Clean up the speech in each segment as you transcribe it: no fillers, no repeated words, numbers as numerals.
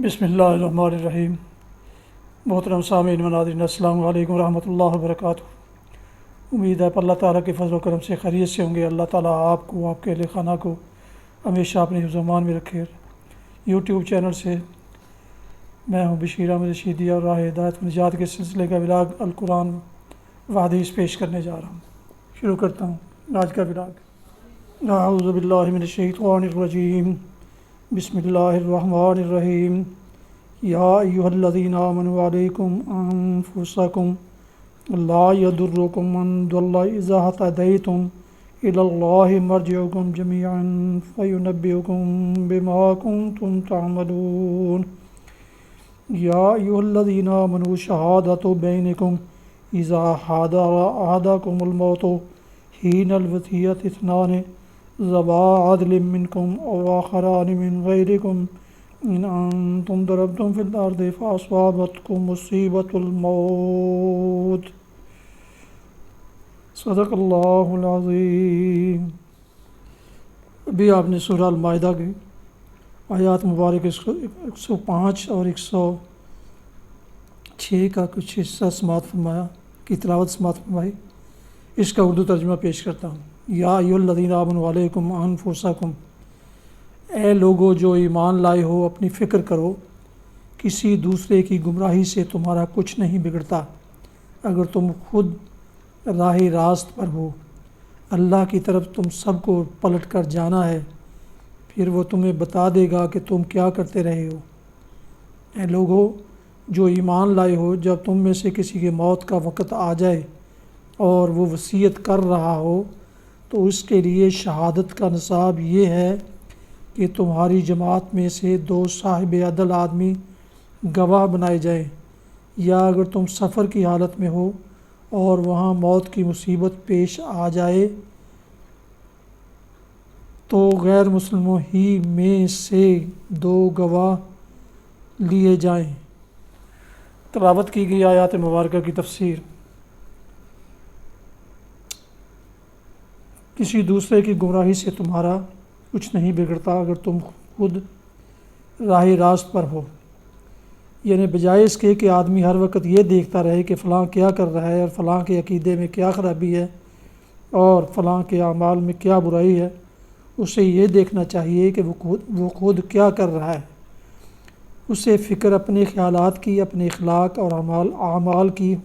بسم اللہ الرحمن الرحیم۔ محترم سامعین و ناظرین، السلام علیکم ورحمۃ اللہ وبرکاتہ۔ امید ہے کہ اللہ تعالیٰ کے فضل و کرم سے خیریت سے ہوں گے۔ اللہ تعالیٰ آپ کو، آپ کے اہل خانہ کو ہمیشہ اپنے حفظ و امان میں رکھے۔ یوٹیوب چینل سے میں ہوں بشیر احمد رشیدی اور راہ ہدایت و نجات کے سلسلے کا ولاگ القرآن و حدیث پیش کرنے جا رہا ہوں۔ شروع کرتا ہوں آج کا ولاگ۔ اعوذ باللہ من الشیطان الرجیم، بسم اللہ الرحمن الرحیم۔ یا ایھا الذین آمنوا علیکم انفسکم لا یضرکم من ضل اذا اهتدیتم الی اللہ مرجعکم جمیعا فینبئکم بما کنتم تعملون۔ یا ایھا الذین آمنوا شہادۃ بینکم اذا حضر احدکم الموت حین الوصیۃ اثنان ذوا عدل منکم او آخران من غیرکم ان انتم ضربتم فی الارض فاصابتکم مصیبۃ الموت۔ صدق اللہ العظیم۔ ابھی آپ نے سورہ المائدہ کی آیات مبارک 105 اور 106 کا کچھ حصہ سماعت فرمایا، کی تلاوت سماعت فرمائی۔ اس کا اردو ترجمہ پیش کرتا ہوں۔ یا ایھا الذین آمنوا علیکم انفسکم، اے لوگو جو ایمان لائے ہو، اپنی فکر کرو، کسی دوسرے کی گمراہی سے تمہارا کچھ نہیں بگڑتا اگر تم خود راہ راست پر ہو۔ اللہ کی طرف تم سب کو پلٹ کر جانا ہے، پھر وہ تمہیں بتا دے گا کہ تم کیا کرتے رہے ہو۔ اے لوگو جو ایمان لائے ہو، جب تم میں سے کسی کے موت کا وقت آ جائے اور وہ وصیت کر رہا ہو تو اس کے لیے شہادت کا نصاب یہ ہے کہ تمہاری جماعت میں سے 2 صاحب عدل آدمی گواہ بنائے جائیں، یا اگر تم سفر کی حالت میں ہو اور وہاں موت کی مصیبت پیش آ جائے تو غیر مسلموں ہی میں سے 2 گواہ لیے جائیں۔ تلاوت کی گئی آیات مبارکہ کی تفسیر۔ کسی دوسرے کی گمراہی سے تمہارا کچھ نہیں بگڑتا اگر تم خود راہ راست پر ہو، یعنی بجائے اس کے کہ آدمی ہر وقت یہ دیکھتا رہے کہ فلاں کیا کر رہا ہے اور فلاں کے عقیدے میں کیا خرابی ہے اور فلاں کے اعمال میں کیا برائی ہے، اسے یہ دیکھنا چاہیے کہ وہ خود کیا کر رہا ہے۔ اسے فکر اپنے خیالات کی، اپنے اخلاق اور اعمال کی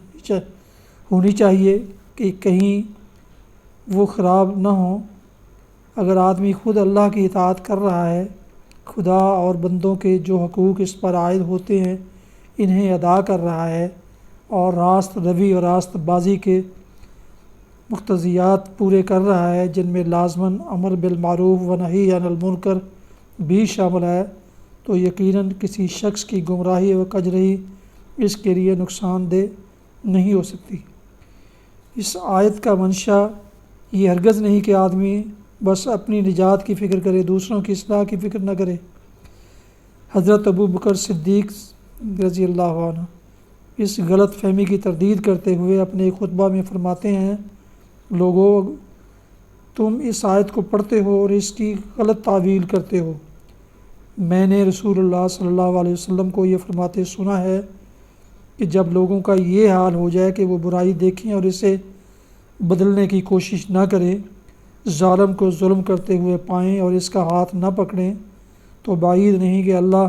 ہونی چاہیے کہ کہیں وہ خراب نہ ہوں۔ اگر آدمی خود اللہ کی اطاعت کر رہا ہے، خدا اور بندوں کے جو حقوق اس پر عائد ہوتے ہیں انہیں ادا کر رہا ہے اور راست روی اور راست بازی کے مقتضیات پورے کر رہا ہے، جن میں لازماً امر بالمعروف و نہی عن المنکر بھی شامل ہے، تو یقیناً کسی شخص کی گمراہی و کجرہی اس کے لیے نقصان دہ نہیں ہو سکتی۔ اس آیت کا منشا یہ ہرگز نہیں کہ آدمی بس اپنی نجات کی فکر کرے، دوسروں کی اصلاح کی فکر نہ کرے۔ حضرت ابوبکر صدیق رضی اللہ عنہ اس غلط فہمی کی تردید کرتے ہوئے اپنے خطبہ میں فرماتے ہیں، لوگو تم اس آیت کو پڑھتے ہو اور اس کی غلط تعویل کرتے ہو۔ میں نے رسول اللہ صلی اللہ علیہ وسلم کو یہ فرماتے سنا ہے کہ جب لوگوں کا یہ حال ہو جائے کہ وہ برائی دیکھیں اور اسے بدلنے کی کوشش نہ کریں، ظالم کو ظلم کرتے ہوئے پائیں اور اس کا ہاتھ نہ پکڑیں، تو بعید نہیں کہ اللہ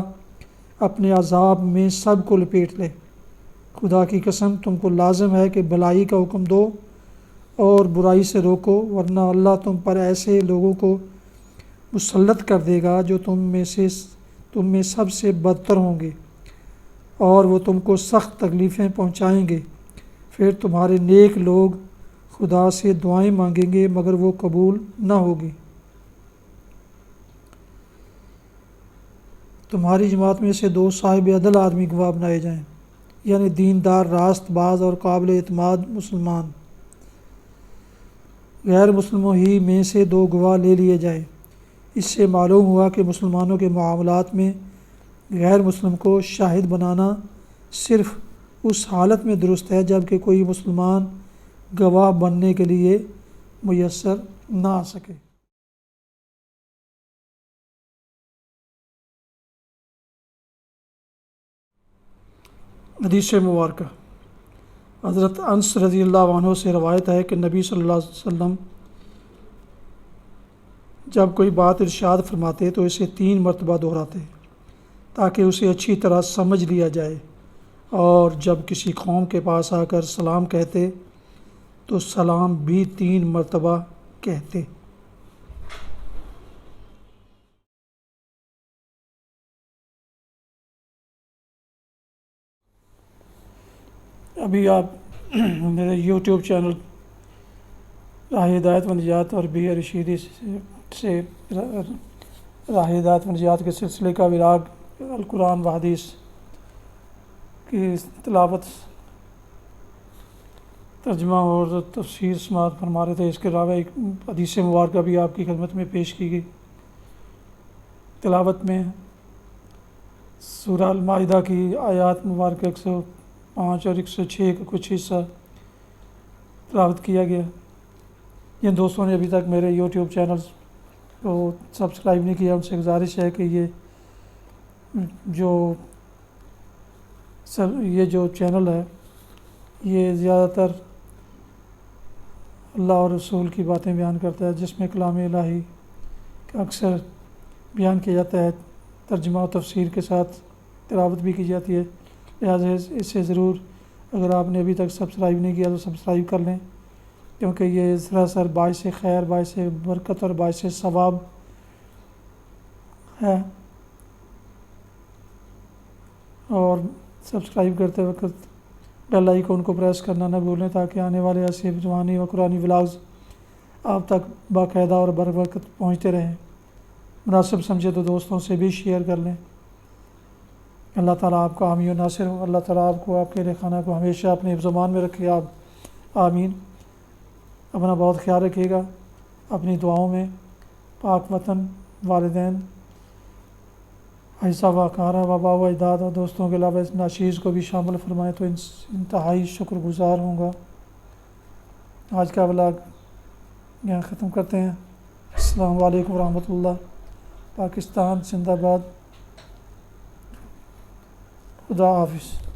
اپنے عذاب میں سب کو لپیٹ لے۔ خدا کی قسم تم کو لازم ہے کہ بھلائی کا حکم دو اور برائی سے روکو، ورنہ اللہ تم پر ایسے لوگوں کو مسلط کر دے گا جو تم میں سب سے بدتر ہوں گے اور وہ تم کو سخت تکلیفیں پہنچائیں گے۔ پھر تمہارے نیک لوگ خدا سے دعائیں مانگیں گے مگر وہ قبول نہ ہوگی۔ تمہاری جماعت میں سے 2 صاحب عدل آدمی گواہ بنائے جائیں، یعنی دیندار، راست باز اور قابل اعتماد مسلمان۔ غیر مسلموں ہی میں سے 2 گواہ لے لیے جائیں۔ اس سے معلوم ہوا کہ مسلمانوں کے معاملات میں غیر مسلم کو شاہد بنانا صرف اس حالت میں درست ہے جب کہ کوئی مسلمان گواہ بننے کے لیے میسر نہ آ سکے۔ حدیث مبارکہ حضرت انس رضی اللہ عنہ سے روایت ہے کہ نبی صلی اللہ علیہ وسلم جب کوئی بات ارشاد فرماتے تو اسے 3 مرتبہ دہراتے تاکہ اسے اچھی طرح سمجھ لیا جائے، اور جب کسی قوم کے پاس آ کر سلام کہتے تو سلام بھی 3 مرتبہ کہتے۔ ابھی آپ میرے یوٹیوب چینل راہ ہدایت و نجات اور بی رشیدی سے راہ ہدایت و نجات کے سلسلے کا وراگ القرآن و حدیث کی تلاوت، ترجمہ اور تفسیر سماعت فرما رہے تھے۔ اس کے علاوہ ایک حدیث مبارکہ بھی آپ کی خدمت میں پیش کی گئی۔ تلاوت میں سورہ المائدہ کی آیات مبارکہ 105 اور 106 کا کچھ حصہ تلاوت کیا گیا۔ جن دوستوں نے ابھی تک میرے یوٹیوب چینلز کو سبسکرائب نہیں کیا، ان سے گزارش ہے کہ یہ جو چینل ہے یہ زیادہ تر اللہ اور رسول کی باتیں بیان کرتا ہے، جس میں کلام الہی کا اکثر بیان کیا جاتا ہے، ترجمہ و تفسیر کے ساتھ تلاوت بھی کی جاتی ہے۔ لہٰذا اسے ضرور، اگر آپ نے ابھی تک سبسکرائب نہیں کیا تو سبسکرائب کر لیں، کیونکہ یہ سراسر باعث خیر، باعث برکت اور باعث ثواب ہے۔ اور سبسکرائب کرتے وقت بیل آئیکن کو پریس کرنا نہ بھولیں تاکہ آنے والے ایسے روحانی و قرآنی ولاگز آپ تک باقاعدہ اور بروقت پہنچتے رہیں۔ مناسب سمجھے تو دوستوں سے بھی شیئر کر لیں۔ اللہ تعالیٰ آپ کا حامی و ناصر ہو۔ اللہ تعالیٰ آپ کو، آپ کے اہل خانہ کو ہمیشہ اپنے حفظ و امان میں رکھے۔ آپ آمین۔ اپنا بہت خیال رکھیے گا، اپنی دعاؤں میں پاک وطن، والدین، حصہ واقارہ، وبا و اجداد اور دوستوں کے علاوہ اس ناشیز کو بھی شامل فرمائیں تو انتہائی شکر گزار ہوں گا۔ آج کا ولاگ یہاں ختم کرتے ہیں۔ السلام علیکم ورحمۃ اللہ۔ پاکستان زندہ باد۔ خدا حافظ۔